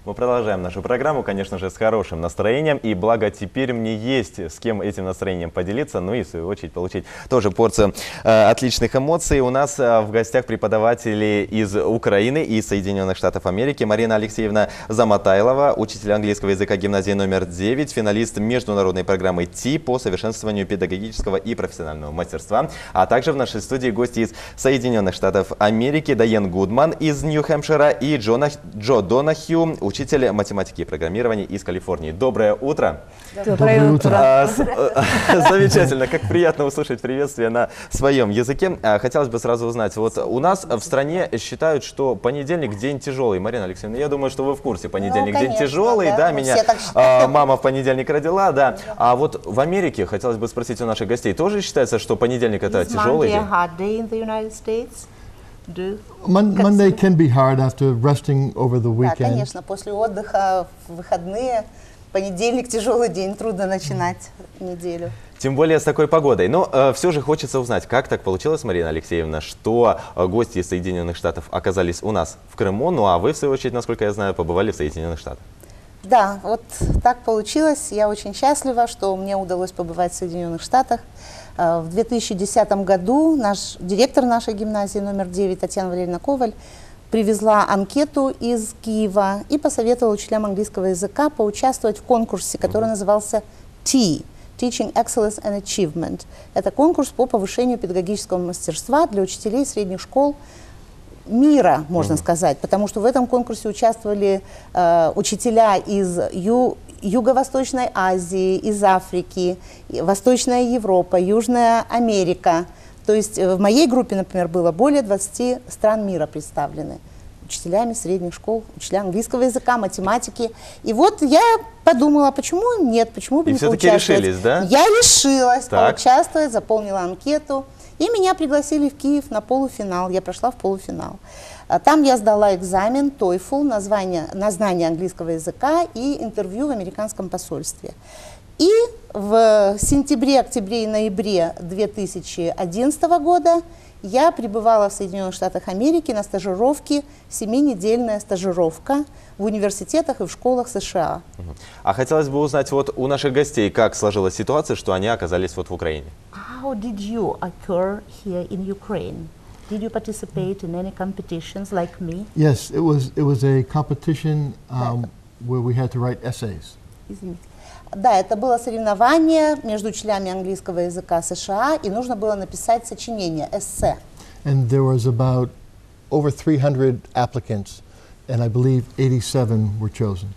Мы продолжаем нашу программу, конечно же, с хорошим настроением. И благо теперь мне есть с кем этим настроением поделиться, ну и в свою очередь получить тоже порцию отличных эмоций. У нас в гостях преподаватели из Украины и Соединенных Штатов Америки. Марина Алексеевна Заматайлова, учитель английского языка гимназии номер 9, финалист международной программы ТИ по совершенствованию педагогического и профессионального мастерства. А также в нашей студии гости из Соединенных Штатов Америки, Дайен Гудман из Нью-Хэмпшира и Джо Донахью, учитель математики и программирования из Калифорнии. Доброе утро! Доброе утро! Замечательно, как приятно услышать приветствие на своем языке. Хотелось бы сразу узнать, вот у нас в стране считают, что понедельник день тяжелый. Марина Алексеевна, я думаю, что вы в курсе. Понедельник день тяжелый, да, меня мама в понедельник родила, да. А вот в Америке, хотелось бы спросить у наших гостей, тоже считается, что понедельник это тяжелый день? Monday can be hard after resting over the weekend. Да, конечно, после отдыха в выходные понедельник тяжелый день, трудно начинать неделю. Тем более с такой погодой. Но все же хочется узнать, как так получилось, Марина Алексеевна, что гости из Соединенных Штатов оказались у нас в Крыму, ну а вы, в свою очередь, насколько я знаю, побывали в Соединенных Штатах. Да, вот так получилось. Я очень счастлива, что мне удалось побывать в Соединенных Штатах. В 2010 году директор нашей гимназии номер 9 Татьяна Валерьевна Коваль привезла анкету из Киева и посоветовала учителям английского языка поучаствовать в конкурсе, который назывался TEA – Teaching Excellence and Achievement. Это конкурс по повышению педагогического мастерства для учителей средних школ мира, можно сказать, потому что в этом конкурсе участвовали учителя из Юго-Восточной Азии, из Африки, Восточная Европа, Южная Америка. То есть в моей группе, например, было более 20 стран мира представлены учителями средних школ, учителя английского языка, математики. И вот я подумала, почему нет, почему бы не поучаствовать. И все-таки решились, да? Я решилась поучаствовать, заполнила анкету. И меня пригласили в Киев на полуфинал. Я прошла в полуфинал. Там я сдала экзамен TOEFL на знание английского языка и интервью в американском посольстве. И в сентябре, октябре и ноябре 2011 года я пребывала в Соединенных Штатах Америки на стажировке, 7-недельная стажировка в университетах и в школах США. А хотелось бы узнать вот у наших гостей, как сложилась ситуация, что они оказались вот в Украине. How did you occur here in Ukraine? Did you participate in any competitions like me? Yes, it was a competition where we had to write essays. Извините. Да, это было соревнование между учителями английского языка США, и нужно было написать сочинение, эссе. And there was about over 300 applicants, and I believe 87 were chosen.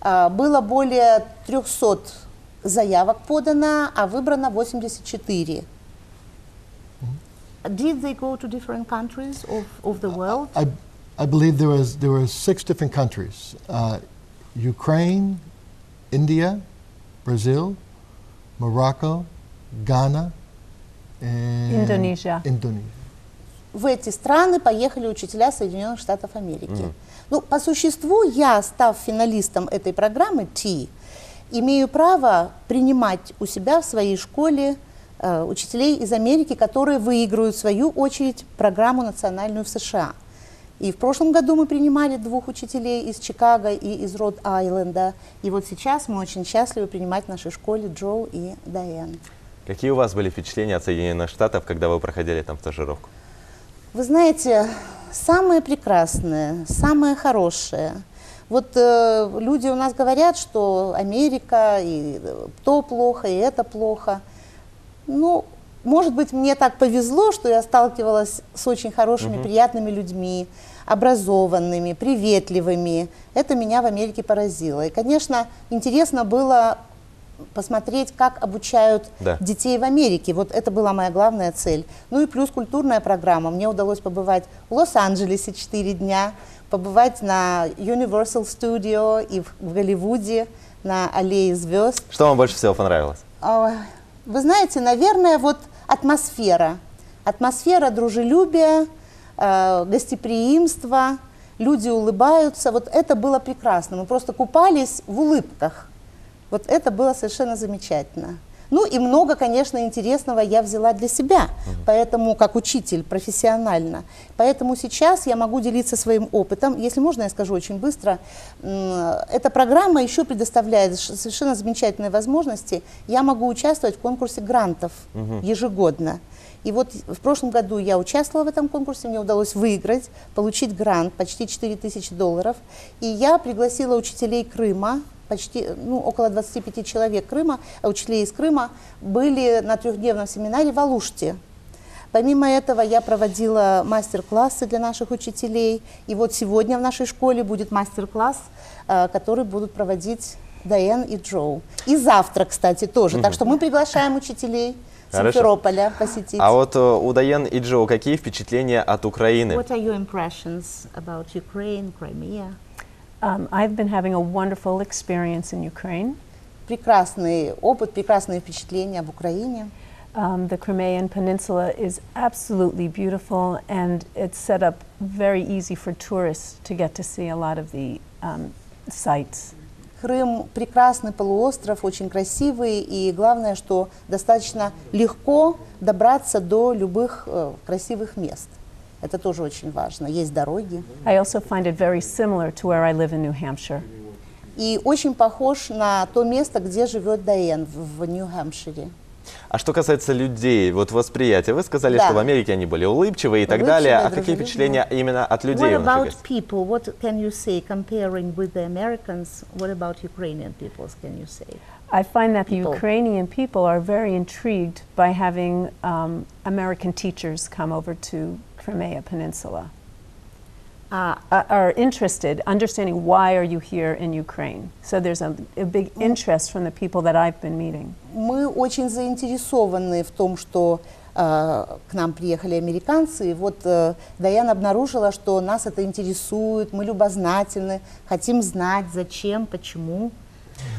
Было более 300 заявок подано, а выбрано 84. Did they go to different countries of the world? I believe there were 6 different countries: Ukraine, India, Brazil, Morocco, Ghana, and Indonesia. В эти страны поехали учителя Соединенных Штатов Америки. Ну, по существу, я, став финалистом этой программы TEA, имею право принимать у себя в своей школе учителей из Америки, которые выиграют, в свою очередь, программу национальную в США. И в прошлом году мы принимали 2 учителей из Чикаго и из Род-Айленда. И вот сейчас мы очень счастливы принимать в нашей школе Джо и Дайен. Какие у вас были впечатления от Соединенных Штатов, когда вы проходили там стажировку? Вы знаете, самое прекрасное, самое хорошее. Вот люди у нас говорят, что Америка, и то плохо, и это плохо. Ну, может быть, мне так повезло, что я сталкивалась с очень хорошими, приятными людьми, образованными, приветливыми. Это меня в Америке поразило. И, конечно, интересно было посмотреть, как обучают детей в Америке. Вот это была моя главная цель. Ну и плюс культурная программа. Мне удалось побывать в Лос-Анджелесе 4 дня, побывать на Universal Studio и в Голливуде, на Аллее звезд. Что вам больше всего понравилось? Вы знаете, наверное, вот атмосфера. Атмосфера дружелюбия, гостеприимства, люди улыбаются. Вот это было прекрасно. Мы просто купались в улыбках. Вот это было совершенно замечательно. Ну и много, конечно, интересного я взяла для себя, поэтому как учитель профессионально. Поэтому сейчас я могу делиться своим опытом. Если можно, я скажу очень быстро. Эта программа еще предоставляет совершенно замечательные возможности. Я могу участвовать в конкурсе грантов ежегодно. И вот в прошлом году я участвовала в этом конкурсе, мне удалось выиграть, получить грант, почти $4000. И я пригласила учителей Крыма, почти, около 25 человек Крыма, учителей из Крыма, были на 3-дневном семинаре в Алуште. Помимо этого я проводила мастер-классы для наших учителей. И вот сегодня в нашей школе будет мастер-класс, который будут проводить Дайан и Джо. И завтра, кстати, тоже. Так что мы приглашаем учителей Симферополя посетить. А вот у Дайан и Джо какие впечатления от Украины? What are your impressions about Ukraine, Crimea? I've been having a wonderful experience in Ukraine. Прекрасный опыт, прекрасные впечатления об Украине. The Crimean Peninsula is absolutely beautiful, and it's set up very easy for tourists to get to see a lot of the sites. Крым прекрасный полуостров, очень красивый, и главное, что достаточно легко добраться до любых красивых мест. Это тоже очень важно. Есть дороги. I also find it very similar to where I live in New Hampshire. И очень похож на то место, где живет Дайан в Нью-Хэмпшире. А что касается людей, вот восприятие, вы сказали, Да. что в Америке они были улыбчивые и так далее. А какие дружелюбные. впечатления именно от людей What у наших about гостей? people? What can you say comparing with the Americans? What about Ukrainian peoples, can you say? I find that the People. Ukrainian people are very intrigued by having American teachers come over to Crimea Peninsula. Are interested, understanding why are you here in Ukraine. So there's a big interest from the people that I've been meeting. Мы очень заинтересованы в том, что к нам приехали американцы. И вот Дайан обнаружила, что нас это интересует, мы любознательны, хотим знать, зачем, почему.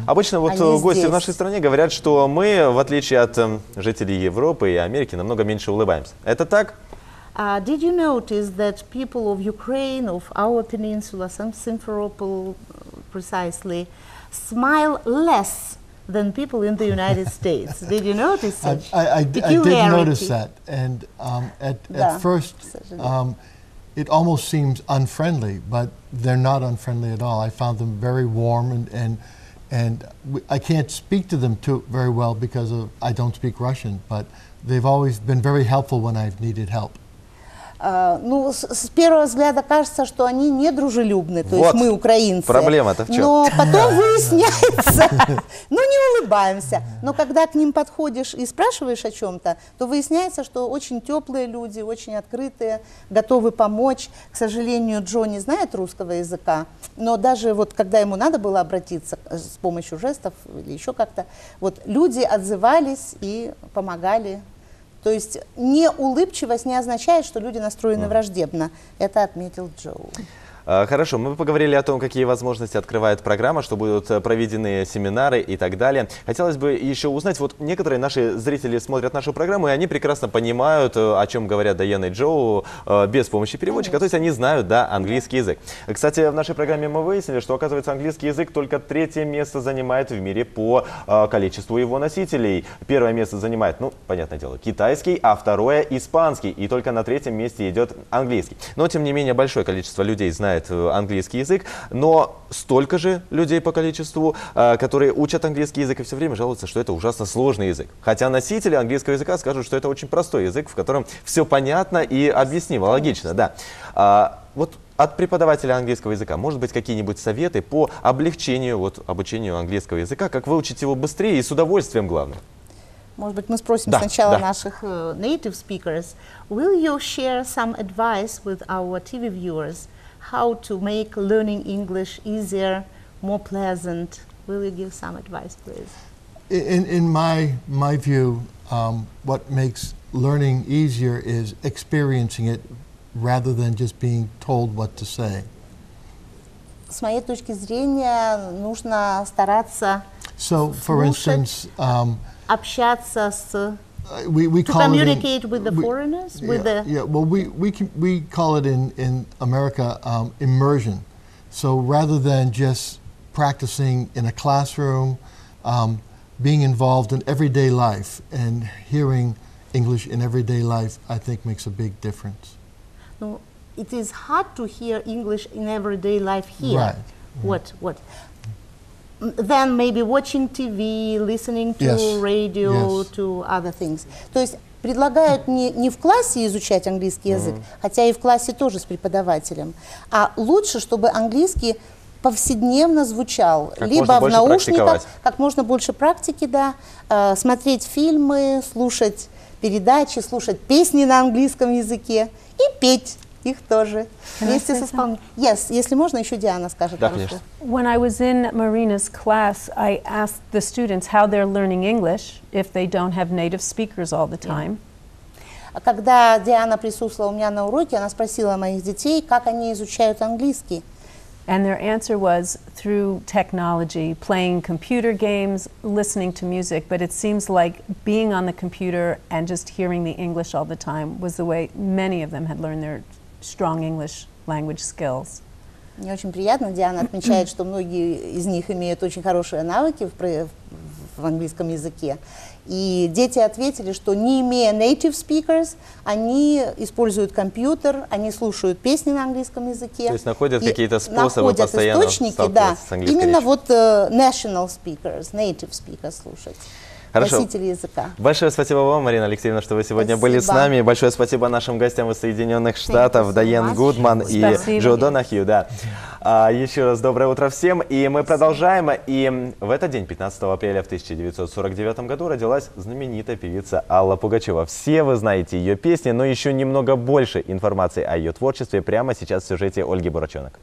Обычно вот Они гости здесь. в нашей стране говорят, что мы, в отличие от жителей Европы и Америки, намного меньше улыбаемся. Это так? Did you notice that people of Ukraine, of our peninsula, Simferopol precisely, smile less than people in the United States? Did you notice such I did peculiarity? notice that, and Да, at first к сожалению. it almost seems unfriendly, but they're not unfriendly at all. I found them very warm, and I can't speak to them very well because I don't speak Russian, but they've always been very helpful when I've needed help. Ну, с первого взгляда кажется, что они недружелюбны, то Вот. есть мы украинцы. Проблема-то в чем? Но потом выясняется, ну не улыбаемся, но когда к ним подходишь и спрашиваешь о чем-то, то выясняется, что очень теплые люди, очень открытые, готовы помочь. К сожалению, Джо не знает русского языка, но даже вот когда ему надо было обратиться с помощью жестов или еще как-то, вот люди отзывались и помогали. То есть неулыбчивость не означает, что люди настроены враждебно. Это отметил Джо. Хорошо, мы поговорили о том, какие возможности открывает программа, что будут проведены семинары и так далее. Хотелось бы еще узнать, вот некоторые наши зрители смотрят нашу программу, и они прекрасно понимают, о чем говорят Дайан и Джо без помощи переводчика, то есть они знают, да, английский язык. Кстати, в нашей программе мы выяснили, что, оказывается, английский язык только 3-е место занимает в мире по количеству его носителей. 1-е место занимает, ну, понятное дело, китайский, а 2-е испанский, и только на 3-м месте идет английский. Но, тем не менее, большое количество людей знает английский язык, но столько же людей по количеству, которые учат английский язык и все время жалуются, что это ужасно сложный язык. Хотя носители английского языка скажут, что это очень простой язык, в котором все понятно и объяснимо, логично, да. Вот от преподавателя английского языка, может быть, какие-нибудь советы по облегчению, вот, обучению английского языка, как выучить его быстрее и с удовольствием, главное? Может быть, мы спросим Да, сначала да. наших Native speakers. Will you share some advice with our TV viewers? How to make learning English easier, more pleasant? Will you give some advice, please? In my view, what makes learning easier is experiencing it rather than just being told what to say. С моей точки зрения, нужно стараться So, for Слушать. instance, общаться с... we To call communicate it with the foreigners, with yeah, the yeah. Well, we call it in America immersion. So rather than just practicing in a classroom, being involved in everyday life and hearing English in everyday life, I think makes a big difference. No, it is hard to hear English in everyday life here. Right. What? Then maybe watching TV, listening to Yes. radio, Yes. to other things. То есть предлагают не в классе изучать английский язык, хотя и в классе тоже с преподавателем, а лучше, чтобы английский повседневно звучал, Как либо можно в больше наушниках, практиковать. как можно больше практики, да, смотреть фильмы, слушать передачи, слушать песни на английском языке и петь их тоже. Вместе с исполнением. Yes, если можно, еще Диана скажет Да, пару слов. конечно. When I was in Marina's class, I asked the students how they're learning English if they don't have native speakers all the time. Когда Диана присутствовала у меня на уроке, она спросила моих детей, как они изучают английский. And their answer was through technology, playing computer games, listening to music. But it seems like being on the computer and just hearing the English all the time was the way many of them had learned their strong English language skills. Мне очень приятно. Диана отмечает, что многие из них имеют очень хорошие навыки в английском языке. И дети ответили, что не имея native speakers, они используют компьютер, они слушают песни на английском языке. То есть находят и какие-то способы находят постоянно источники, да, сталкиваться с английской именно речью. вот national speakers, native speakers слушать. Хорошо. Носители языка. Большое спасибо вам, Марина Алексеевна, что вы сегодня были с Спасибо. нами. Большое спасибо нашим гостям из Соединенных Штатов, so Дайен much. Гудман и Спасибо. Джо Донахью. Да. Еще раз доброе утро всем. И мы продолжаем. И в этот день, 15 апреля в 1949 году, родилась знаменитая певица Алла Пугачева. Все вы знаете ее песни, но еще немного больше информации о ее творчестве прямо сейчас в сюжете Ольги Бураченок.